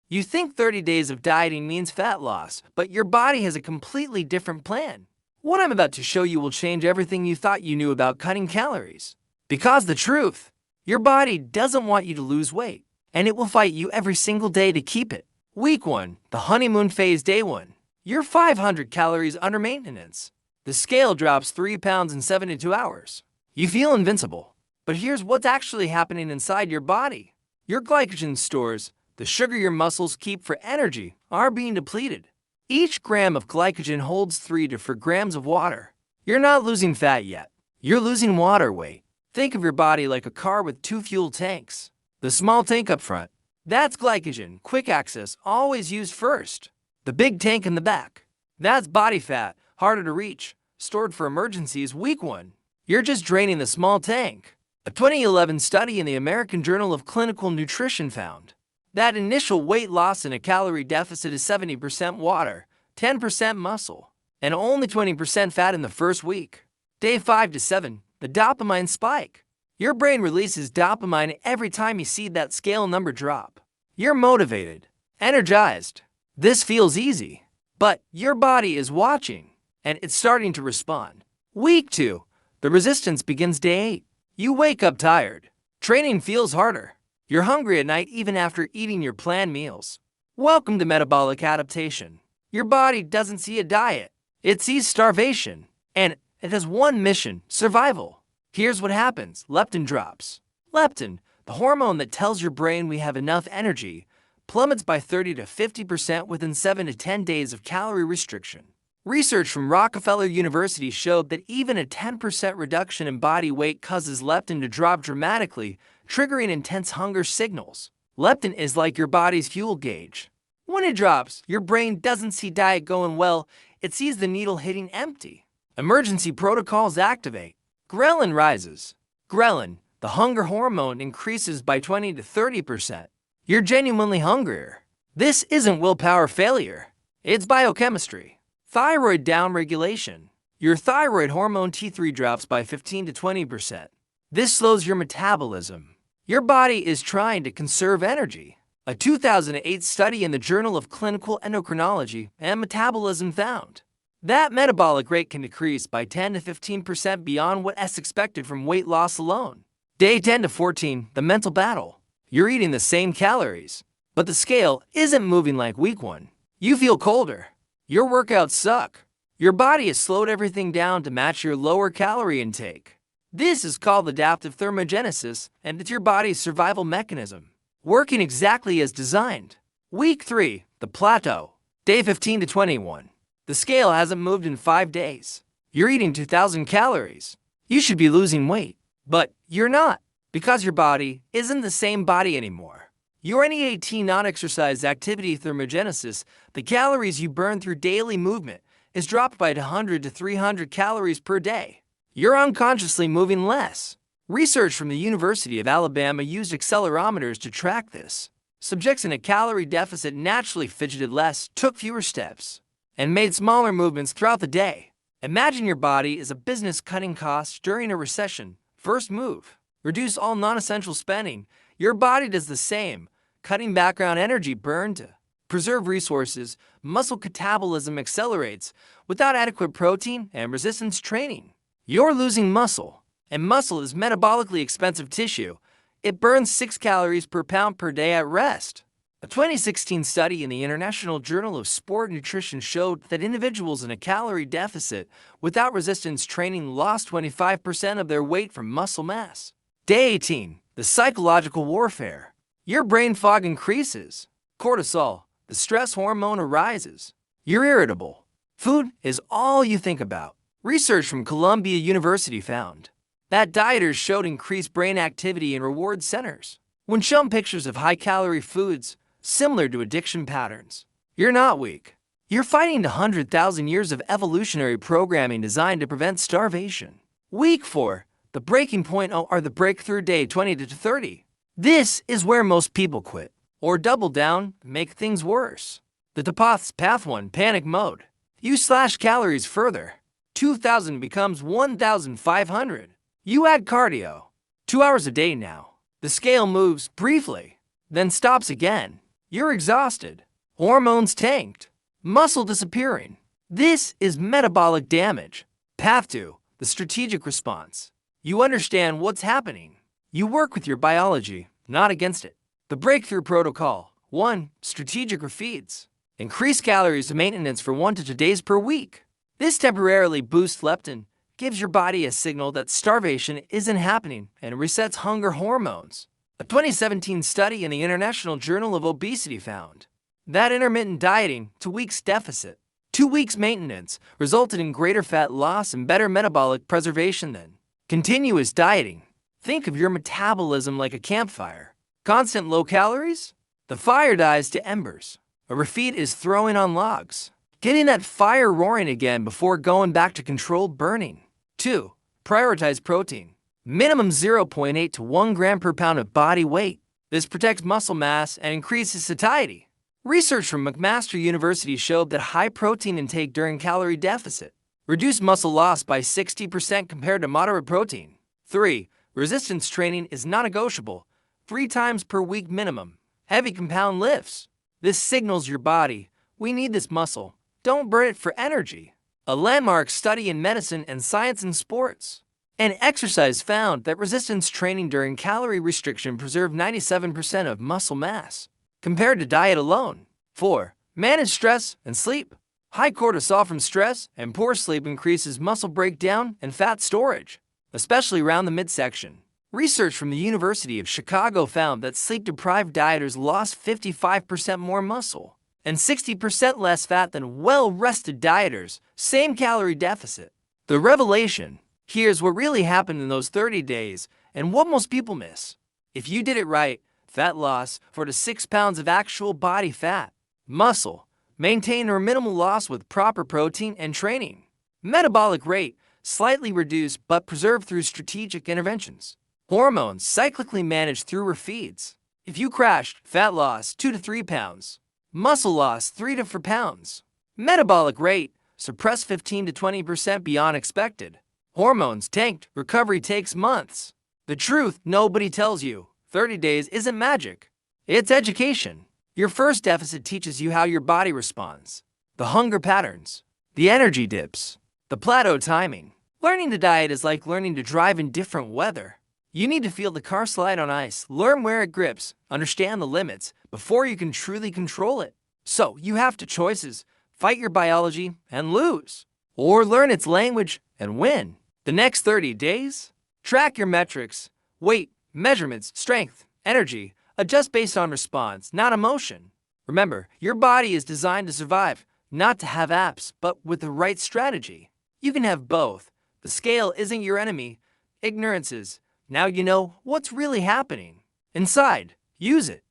You think 30 days of dieting means fat loss, but your body has a completely different plan. What I'm about to show you will change everything you thought you knew about cutting calories. Because the truth, your body doesn't want you to lose weight, and it will fight you every single day to keep it. Week 1, the honeymoon phase, day 1. You're 500 calories under maintenance. The scale drops 3 pounds in 72 hours. You feel invincible. But here's what's actually happening inside your body. Your glycogen stores, the sugar your muscles keep for energy, are being depleted. Each gram of glycogen holds 3 to 4 grams of water. You're not losing fat yet. You're losing water weight. Think of your body like a car with 2 fuel tanks. The small tank up front, that's glycogen, quick access, always used first. The big tank in the back, that's body fat, harder to reach, stored for emergencies. Week 1, you're just draining the small tank. A 2011 study in the American Journal of Clinical Nutrition found that initial weight loss in a calorie deficit is 70% water, 10% muscle, and only 20% fat in the first week. Day 5 to 7, the dopamine spike. Your brain releases dopamine every time you see that scale number drop. You're motivated, energized. This feels easy, but your body is watching, and it's starting to respond. Week 2, the resistance begins. Day 8. You wake up tired. Training feels harder. You're hungry at night even after eating your planned meals. Welcome to metabolic adaptation. Your body doesn't see a diet. It sees starvation. And it has one mission: survival. Here's what happens. Leptin drops. Leptin, the hormone that tells your brain we have enough energy, plummets by 30 to 50% within 7 to 10 days of calorie restriction. Research from Rockefeller University showed that even a 10% reduction in body weight causes leptin to drop dramatically, triggering intense hunger signals. Leptin is like your body's fuel gauge. When it drops, your brain doesn't see diet going well, it sees the needle hitting empty. Emergency protocols activate. Ghrelin rises. Ghrelin, the hunger hormone, increases by 20 to 30%. You're genuinely hungrier. This isn't willpower failure. It's biochemistry. Thyroid downregulation. Your thyroid hormone T3 drops by 15 to 20%. This slows your metabolism. Your body is trying to conserve energy. A 2008 study in the Journal of Clinical Endocrinology and Metabolism found that metabolic rate can decrease by 10 to 15% beyond what is expected from weight loss alone. Day 10 to 14, the mental battle. You're eating the same calories, but the scale isn't moving like week 1. You feel colder. Your workouts suck. Your body has slowed everything down to match your lower calorie intake. This is called adaptive thermogenesis, and it's your body's survival mechanism, working exactly as designed. Week 3, the plateau. Day 15 to 21. The scale hasn't moved in 5 days. You're eating 2,000 calories. You should be losing weight, but you're not, because your body isn't the same body anymore. Your NEAT non-exercise activity thermogenesis, the calories you burn through daily movement, is dropped by 100 to 300 calories per day. You're unconsciously moving less. Research from the University of Alabama used accelerometers to track this. Subjects in a calorie deficit naturally fidgeted less, took fewer steps, and made smaller movements throughout the day. Imagine your body is a business cutting costs during a recession. First move: reduce all non-essential spending. Your body does the same, cutting background energy burn to preserve resources. Muscle catabolism accelerates without adequate protein and resistance training. You're losing muscle, and muscle is metabolically expensive tissue. It burns 6 calories per pound per day at rest. A 2016 study in the International Journal of Sport Nutrition showed that individuals in a calorie deficit without resistance training lost 25% of their weight from muscle mass. Day 18, the psychological warfare. Your brain fog increases. Cortisol, the stress hormone, arises. You're irritable. Food is all you think about. Research from Columbia University found that dieters showed increased brain activity in reward centers when shown pictures of high-calorie foods similar to addiction patterns. You're not weak. You're fighting 100,000 years of evolutionary programming designed to prevent starvation. Week 4, the breaking point, or the breakthrough, day 20 to 30. This is where most people quit or double down, make things worse. The Topoth's Path 1, panic mode. You slash calories further. 2,000 becomes 1,500. You add cardio. 2 hours a day now. The scale moves briefly, then stops again. You're exhausted. Hormones tanked. Muscle disappearing. This is metabolic damage. Path 2. The strategic response. You understand what's happening. You work with your biology, not against it. The breakthrough protocol. 1. Strategic refeeds. Increase calories to maintenance for 1 to 2 days per week. This temporarily boosts leptin, gives your body a signal that starvation isn't happening, and resets hunger hormones. A 2017 study in the International Journal of Obesity found that intermittent dieting, 2 weeks deficit, 2 weeks maintenance, resulted in greater fat loss and better metabolic preservation than continuous dieting. Think of your metabolism like a campfire. Constant low calories? The fire dies to embers. A refeed is throwing on logs, getting that fire roaring again before going back to controlled burning. 2. Prioritize protein. Minimum 0.8 to 1 gram per pound of body weight. This protects muscle mass and increases satiety. Research from McMaster University showed that high protein intake during calorie deficit reduced muscle loss by 60% compared to moderate protein. 3. Resistance training is non-negotiable. 3 times per week minimum. Heavy compound lifts. This signals your body, we need this muscle. Don't burn it for energy. A landmark study in medicine and science in sports. An exercise found that resistance training during calorie restriction preserved 97% of muscle mass, compared to diet alone. 4. Manage stress and sleep. High cortisol from stress and poor sleep increases muscle breakdown and fat storage, especially around the midsection. Research from the University of Chicago found that sleep-deprived dieters lost 55% more muscle and 60% less fat than well-rested dieters, same calorie deficit. The revelation: here's what really happened in those 30 days and what most people miss. If you did it right, fat loss 4 to 6 pounds of actual body fat. Muscle, maintain or minimal loss with proper protein and training. Metabolic rate, slightly reduced but preserved through strategic interventions. Hormones, cyclically managed through refeeds. If you crashed, fat loss 2 to 3 pounds. Muscle loss 3 to 4 pounds. Metabolic rate, suppressed 15 to 20% beyond expected. Hormones tanked, recovery takes months. The truth nobody tells you: 30 days isn't magic. It's education. Your first deficit teaches you how your body responds. The hunger patterns, the energy dips, the plateau timing. Learning to diet is like learning to drive in different weather. You need to feel the car slide on ice, learn where it grips, understand the limits, before you can truly control it. So you have two choices: fight your biology and lose, or learn its language and win. The next 30 days? Track your metrics, weight, measurements, strength, energy. Adjust based on response, not emotion. Remember, your body is designed to survive, not to have apps, but with the right strategy. You can have both. The scale isn't your enemy. Ignorance is. Now you know what's really happening inside. Use it.